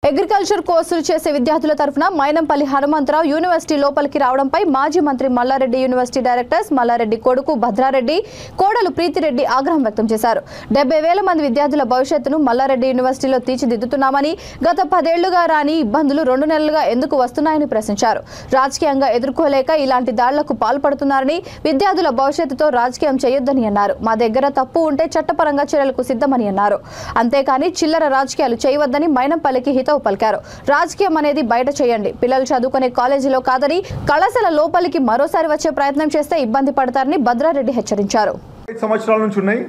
Agriculture కోర్సులు చేసే విద్యార్థుల తరఫున మైనంపల్లి హనుమంతరావు యూనివర్సిటీ లోపలికి రావడంపై మాజీ మంత్రి మల్లారెడ్డి యూనివర్సిటీ డైరెక్టర్స్ మల్లారెడ్డి కొడుకు భద్రారెడ్డి కోడలు ప్రీతిరెడ్డి ఆగ్రహం వ్యక్తం చేశారు. 70,000 మంది విద్యార్థుల భవిష్యత్తును మల్లారెడ్డి యూనివర్సిటీలో తీర్చిదిద్దుతున్నామని, గత 10 ఏళ్లుగా రాని ఇబ్బందులు 2 నెలలుగా ఎందుకు వస్తున్నాయని ప్రశ్నించారు. రాజకీయంగా ఎదుర్కోలేక ఇలాంటి దాడులకు పాల్పడుతున్నారని, విద్యార్థుల భవిష్యత్తుతో రాజకీయం చేయొద్దని అన్నారు. మా దగ్గర తప్పు ఉంటే చట్టపరంగా చర్యలకు సిద్ధమని అన్నారు. అంతేకాని చిల్లర రాజకీయాలు చేయవద్దని మైనంపల్లికి హితవు పలికారు. రాజకీయం అనేది బయట చేయండి, పిల్లలు చదువుకునే కాలేజీలో కాదని కళాశాల లోపలికి మరోసారి వచ్చే ప్రయత్నం చేస్తే ఇబ్బంది పడతారని భద్రారెడ్డి హెచ్చరించారు. 5 సంవత్సరాల నుంచి ఉన్నాయి.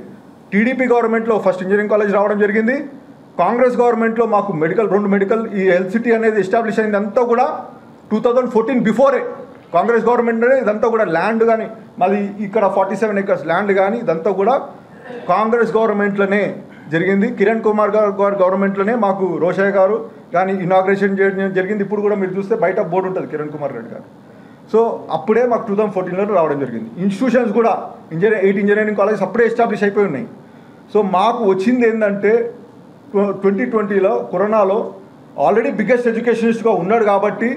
టీడీపీ గవర్నమెంట్లో ఫస్ట్ ఇంజనీరింగ్ కాలేజ్ రావడం జరిగింది. కాంగ్రెస్ గవర్నమెంట్లో మాకు రెండు మెడికల్ ఈ హెల్త్ సిటీ అనేది ఎస్టాబ్లిష్ అయింది. అంతా కూడా 2014 బిఫోరే కాంగ్రెస్ గవర్నమెంట్ అనేది ఇదంతా కూడా ల్యాండ్ కానీ మాది ఇక్కడ 47 acres ల్యాండ్ కానీ ఇదంతా కూడా కాంగ్రెస్ గవర్నమెంట్లోనే జరిగింది. కిరణ్ కుమార్ గారు గవర్నమెంట్లోనే మాకు రోషయ్య గారు కానీ ఇనాగ్రేషన్ చేయడం జరిగింది. ఇప్పుడు కూడా మీరు చూస్తే బయట బోర్డు ఉంటుంది కిరణ్ కుమార్ రెడ్డి గారు. సో అప్పుడే మాకు 2014లో రావడం జరిగింది. ఇన్స్టిట్యూషన్స్ కూడా 8 ఇంజనీరింగ్ కాలేజెస్ అప్పుడే ఎస్టాబ్లిష్ అయిపోయి ఉన్నాయి. సో మాకు వచ్చింది ఏంటంటే 2020లో కరోనాలో ఆల్రెడీ బిగ్గెస్ట్ ఎడ్యుకేషనిస్ట్గా ఉన్నాడు కాబట్టి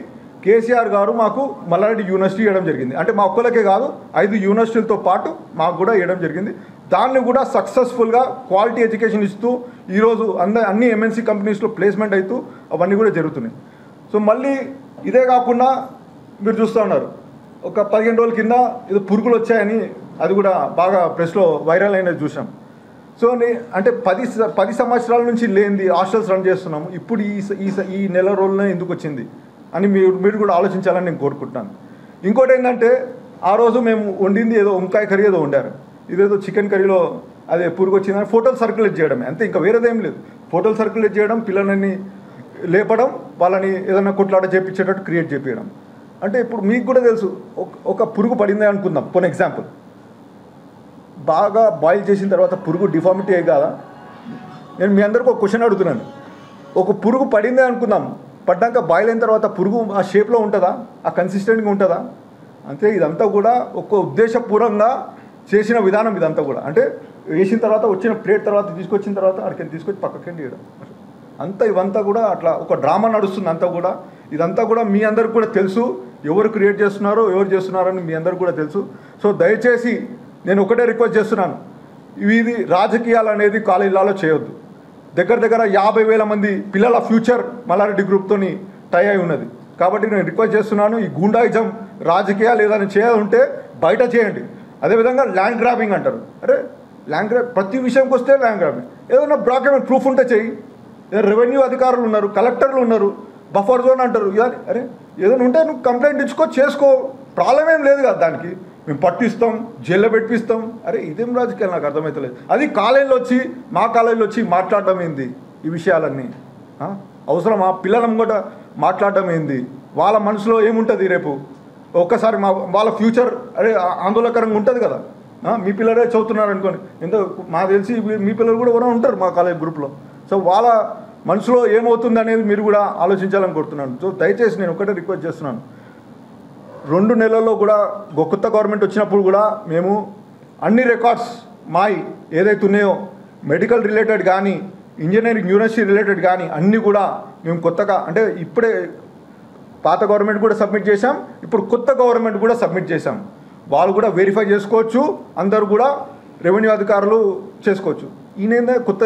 కేసీఆర్ గారు మాకు మల్లారెడ్డి యూనివర్సిటీ ఇవ్వడం జరిగింది. అంటే మా ఒక్కరికే కాదు 5 యూనివర్సిటీలతో పాటు మాకు కూడా ఇవ్వడం జరిగింది. దాన్ని కూడా సక్సెస్ఫుల్గా క్వాలిటీ ఎడ్యుకేషన్ ఇస్తూ ఈరోజు అన్ని ఎంఎన్సీ కంపెనీస్లో ప్లేస్మెంట్ అవుతూ అవన్నీ కూడా జరుగుతున్నాయి. సో మళ్ళీ ఇదే కాకుండా మీరు చూస్తూ ఉన్నారు ఒక 15 రోజుల కింద ఏదో పురుగులు వచ్చాయని అది కూడా బాగా ప్రెస్లో వైరల్ అయినది చూసాం. సో అంటే 10 సంవత్సరాల నుంచి లేనిది హాస్టల్స్ రన్ చేస్తున్నాము. ఇప్పుడు ఈ నెల రోజులనే ఎందుకు వచ్చింది అని మీరు కూడా ఆలోచించాలని నేను కోరుకుంటున్నాను. ఇంకోటి ఏంటంటే ఆ రోజు మేము వండింది ఏదో వంకాయ కర్రీ ఏదో వండారు, ఇదేదో చికెన్ కర్రీలో అదే పురుగు వచ్చిందని ఫోటోలు సర్క్యులేట్ చేయడమే అంతే, ఇంకా వేరేదేం లేదు. ఫోటోలు సర్క్యులేట్ చేయడం, పిల్లలని లేపడం, వాళ్ళని ఏదైనా కొట్లాట చేయించేటట్టు క్రియేట్ చేయించడం. అంటే ఇప్పుడు మీకు కూడా తెలుసు ఒక పురుగు పడిందే అనుకుందాం. ఫర్ ఎగ్జాంపుల్ బాగా బాయిల్ చేసిన తర్వాత పురుగు డిఫార్మిటీ అయ్యి కాదా? నేను మీ అందరికీ ఒక క్వశ్చన్ అడుగుతున్నాను. ఒక పురుగు పడిందే అనుకుందాం, పడ్డాక బాయిల్ అయిన తర్వాత పురుగు ఆ షేప్లో ఉంటుందా, ఆ కన్సిస్టెంట్గా ఉంటుందా? అంతే. ఇదంతా కూడా ఒక ఉద్దేశపూర్వకంగా చేసిన విధానం ఇదంతా కూడా. అంటే వేసిన తర్వాత వచ్చిన ప్లేట్ తర్వాత తీసుకొచ్చిన తర్వాత అక్కడికి తీసుకొచ్చి పక్కకి తీయడం అంతా, ఇవంతా కూడా అట్లా ఒక డ్రామా నడుస్తుంది అంతా కూడా. ఇదంతా కూడా మీ అందరికి కూడా తెలుసు, ఎవరు క్రియేట్ చేస్తున్నారో ఎవరు చేస్తున్నారని మీ అందరికి కూడా తెలుసు. సో దయచేసి నేను ఒకటే రిక్వెస్ట్ చేస్తున్నాను, ఇది రాజకీయాలు అనేది కాలేజీలలో చేయొద్దు. దగ్గర 50,000 మంది పిల్లల ఫ్యూచర్ మల్లారెడ్డి గ్రూప్తో టై అయి ఉన్నది. కాబట్టి నేను రిక్వెస్ట్ చేస్తున్నాను, ఈ గూండాయిజం రాజకీయాలు ఏదైనా చేయాలంటే బయట చేయండి. అదేవిధంగా ల్యాండ్ గ్రాబింగ్ అంటారు. అరే ల్యాండ్ గ్రాబ్ ప్రతి విషయంకి వస్తే ల్యాండ్ గ్రాబింగ్, ఏదైనా డాక్యుమెంట్ ప్రూఫ్ ఉంటే చెయ్యి. రెవెన్యూ అధికారులు ఉన్నారు, కలెక్టర్లు ఉన్నారు, బఫర్ జోన్ అంటారు. అరే ఏదైనా ఉంటే నువ్వు కంప్లైంట్ ఇచ్చుకో, చేసుకో, ప్రాబ్లం ఏం లేదు కదా. దానికి మేము పట్టిస్తాం, జైల్లో పెట్టిస్తాం. అరే ఇదేం రాజకీయాలు నాకు అర్థమవుతలేదు. అది కాలేజీలో వచ్చి మా కాలేజీలో వచ్చి మాట్లాడడం ఏంది? ఈ విషయాలన్నీ అవసరమా? పిల్లలం కూడా మాట్లాడడం ఏంది? వాళ్ళ మనసులో ఏముంటుంది రేపు? ఒక్కసారి వాళ్ళ ఫ్యూచర్ అరే ఆందోళనకరంగా ఉంటుంది కదా. మీ పిల్లలే చదువుతున్నారు అనుకోని, ఎంతో మాకు తెలిసి మీ పిల్లలు కూడా ఎవరైనా ఉంటారు మా కాలేజ్ గ్రూప్లో. సో వాళ్ళ మనసులో ఏమవుతుంది అనేది మీరు కూడా ఆలోచించాలని కోరుతున్నాను. సో దయచేసి నేను ఒకటే రిక్వెస్ట్ చేస్తున్నాను, 2 నెలల్లో కూడా కొత్త గవర్నమెంట్ వచ్చినప్పుడు కూడా మేము అన్ని రికార్డ్స్ మాయి ఏదైతే ఉన్నాయో మెడికల్ రిలేటెడ్ కానీ ఇంజనీరింగ్ యూనివర్సిటీ రిలేటెడ్ కానీ అన్నీ కూడా మేము కొత్తగా, అంటే ఇప్పుడే పాత గవర్నమెంట్ కూడా సబ్మిట్ చేశాం, ఇప్పుడు కొత్త గవర్నమెంట్ కూడా సబ్మిట్ చేశాం. వాళ్ళు కూడా వెరిఫై చేసుకోవచ్చు, అందరూ కూడా రెవెన్యూ అధికారులు చేసుకోవచ్చు. ఈయన కొత్త